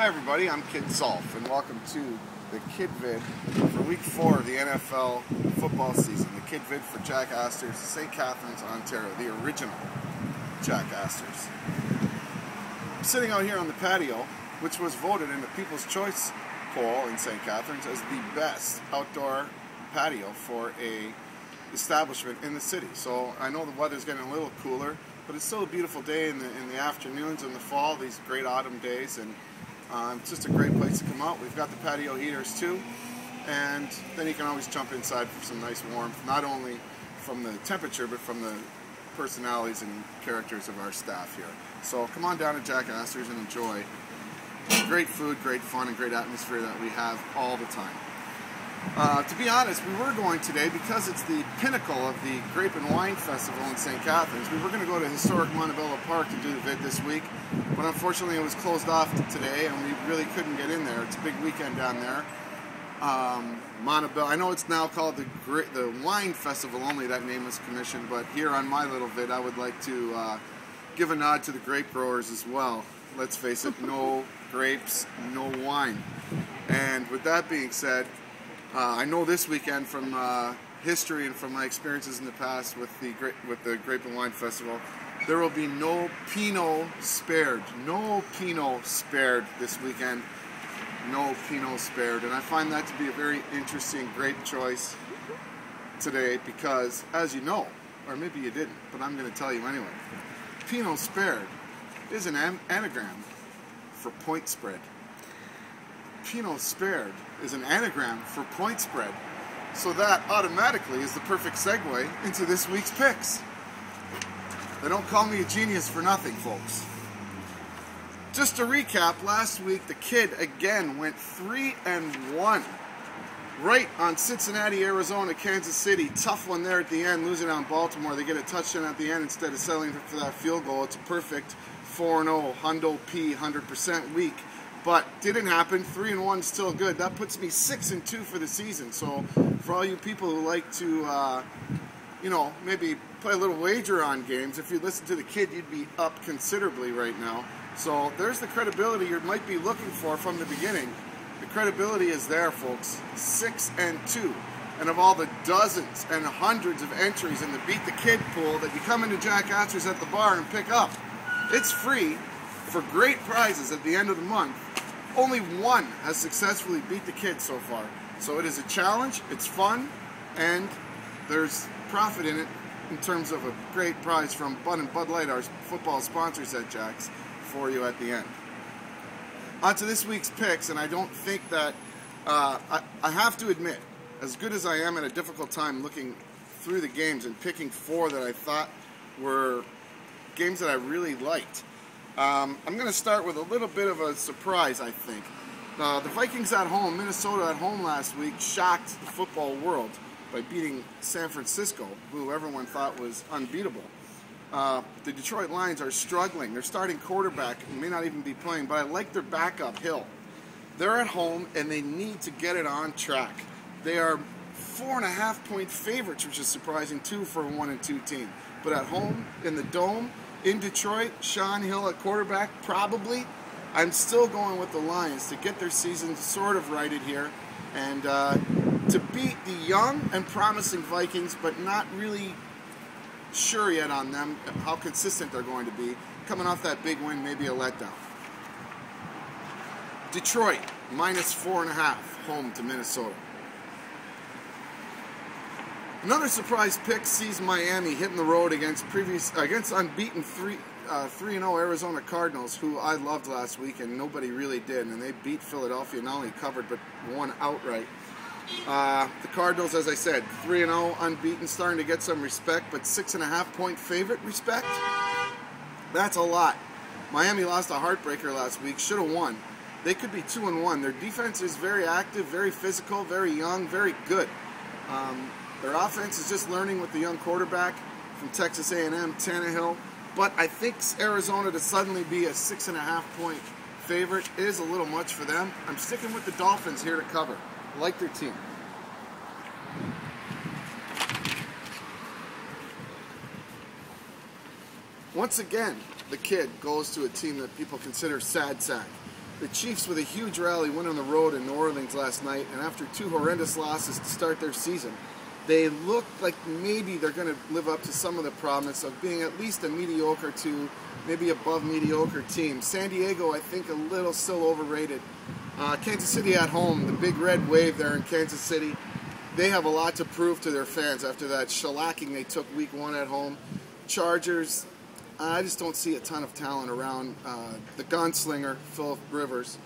Hi everybody, I'm Kid Solf, and welcome to the Kid Vid for week 4 of the NFL football season. The Kid Vid for Jack Astor's, St. Catharines, Ontario, the original Jack Astor's. I'm sitting out here on the patio, which was voted in the People's Choice poll in St. Catharines as the best outdoor patio for a establishment in the city. So I know the weather's getting a little cooler, but it's still a beautiful day in the afternoons in the fall, these great autumn days, and it's just a great place to come out. We've got the patio heaters too, and then you can always jump inside for some nice warmth, not only from the temperature, but from the personalities and characters of our staff here. So come on down to Jack Astor's and enjoy great food, great fun, and great atmosphere that we have all the time. To be honest, we were going today because it's the pinnacle of the Grape and Wine Festival in St. Catharines. We were going to go to historic Montebello Park to do the vid this week, but unfortunately it was closed off today and we really couldn't get in there. It's a big weekend down there. Montebello, I know it's now called the Wine Festival only, that name was commissioned, but here on my little vid I would like to give a nod to the grape growers as well. Let's face it, no grapes, no wine. And with that being said, I know this weekend from history and from my experiences in the past with the Grape and Wine Festival, there will be no Pinot spared. No Pinot spared this weekend. No Pinot spared. And I find that to be a very interesting grape choice today because, as you know, or maybe you didn't, but I'm going to tell you anyway, Pinot spared is an anagram for point spread. Pinot spared is an anagram for point spread. So that automatically is the perfect segue into this week's picks. They don't call me a genius for nothing, folks. Just to recap, last week the Kid again went 3-1. Right on Cincinnati, Arizona, Kansas City. Tough one there at the end, losing on Baltimore. They get a touchdown at the end instead of settling for that field goal. It's a perfect 4-0, Hundo P, 100% week. But didn't happen. 3-1 still good. That puts me 6-2 for the season. So for all you people who like to, maybe play a little wager on games, if you listen to the Kid, you'd be up considerably right now. So there's the credibility you might be looking for from the beginning. The credibility is there, folks. 6-2. And of all the dozens and hundreds of entries in the Beat the Kid pool that you come into Jack Astor's at the bar and pick up, it's free for great prizes at the end of the month. Only one has successfully beat the Kid so far. So it is a challenge, it's fun, and there's profit in it in terms of a great prize from Bud and Bud Light, our football sponsors at Jack's, for you at the end. On to this week's picks, and I don't think that, I have to admit, as good as I am at a difficult time looking through the games and picking 4 that I thought were games that I really liked, I'm going to start with a little bit of a surprise, I think. The Vikings at home, Minnesota at home last week, shocked the football world by beating San Francisco, who everyone thought was unbeatable. The Detroit Lions are struggling. Their starting quarterback may not even be playing, but I like their backup, Hill. They're at home, and they need to get it on track. They are 4.5-point favorites, which is surprising, too, for a 1-2 team. But at home, in the Dome, in Detroit, Sean Hill at quarterback, probably. I'm still going with the Lions to get their season sort of righted here and to beat the young and promising Vikings, but not really sure yet on them how consistent they're going to be. Coming off that big win, maybe a letdown. Detroit, -4.5, home to Minnesota. Another surprise pick sees Miami hitting the road against unbeaten 3-0 Arizona Cardinals, who I loved last week and nobody really did, and they beat Philadelphia, not only covered but won outright. The Cardinals, as I said, 3-0 unbeaten, starting to get some respect, but 6.5-point favorite respect? That's a lot. Miami lost a heartbreaker last week, should have won. They could be 2-1. Their defense is very active, very physical, very young, very good. Their offense is just learning with the young quarterback from Texas A&M, Tannehill. But I think Arizona to suddenly be a 6.5-point favorite is a little much for them. I'm sticking with the Dolphins here to cover. I like their team. Once again, the Kid goes to a team that people consider sad sack. The Chiefs with a huge rally went on the road in New Orleans last night, and after 2 horrendous losses to start their season, they look like maybe they're going to live up to some of the promise of being at least a mediocre to maybe above mediocre team. San Diego, I think, a little still overrated. Kansas City at home, the big red wave there in Kansas City. They have a lot to prove to their fans after that shellacking they took week 1 at home. Chargers, I just don't see a ton of talent around the gunslinger, Philip Rivers.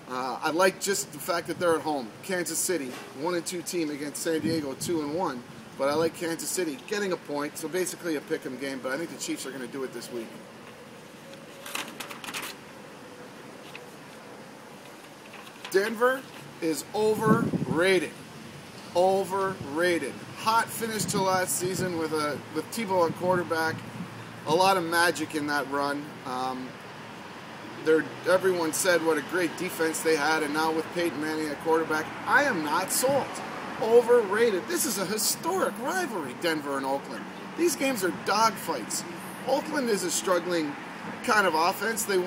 I like just the fact that they're at home. Kansas City, 1-2 team against San Diego, 2-1. But I like Kansas City getting a point, so basically a pick'em game. But I think the Chiefs are going to do it this week. Denver is overrated. Overrated. Hot finish to last season with Tebow at quarterback. A lot of magic in that run. Everyone said what a great defense they had, and now with Peyton Manning at quarterback, I am not sold. Overrated. This is a historic rivalry, Denver and Oakland. These games are dogfights. Oakland is a struggling kind of offense. They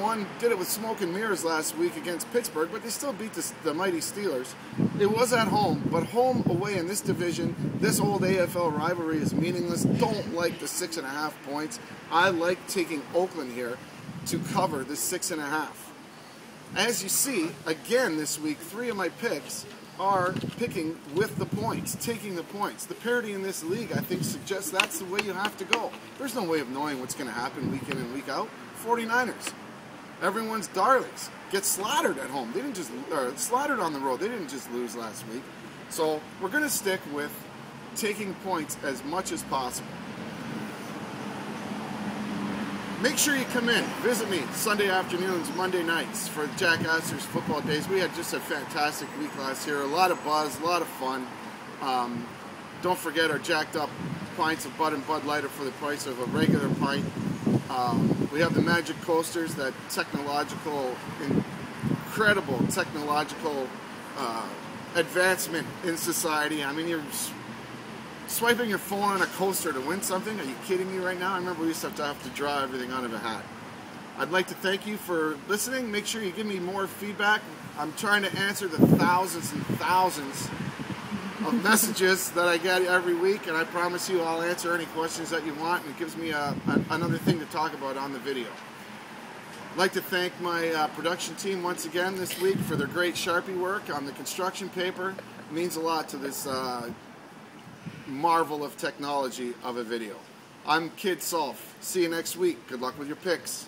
did it with smoke and mirrors last week against Pittsburgh, but they still beat the mighty Steelers. It was at home, but home away in this division, this old AFL rivalry is meaningless. Don't like the 6.5 points. I like taking Oakland here to cover the 6.5. As you see, again this week, 3 of my picks are picking with the points, taking the points. The parity in this league, I think, suggests that's the way you have to go. There's no way of knowing what's going to happen week in and week out. 49ers, everyone's darlings, get slaughtered at home. They didn't just slaughtered on the road. They didn't just lose last week. So we're going to stick with taking points as much as possible. Make sure you come in, visit me Sunday afternoons, Monday nights for Jack Astor's football days. We had just a fantastic week last year. A lot of buzz, a lot of fun. Don't forget our jacked up pints of Bud and Bud Lighter for the price of a regular pint. We have the Magic Coasters, that incredible technological advancement in society. I mean, you're swiping your phone on a coaster to win something? Are you kidding me right now? I remember we used to have to draw everything out of a hat. I'd like to thank you for listening. Make sure you give me more feedback. I'm trying to answer the thousands and thousands of messages that I get every week, and I promise you I'll answer any questions that you want, and it gives me another thing to talk about on the video. I'd like to thank my production team once again this week for their great Sharpie work on the construction paper. It means a lot to this marvel of technology of a video. I'm Kid Sulf. See you next week. Good luck with your picks.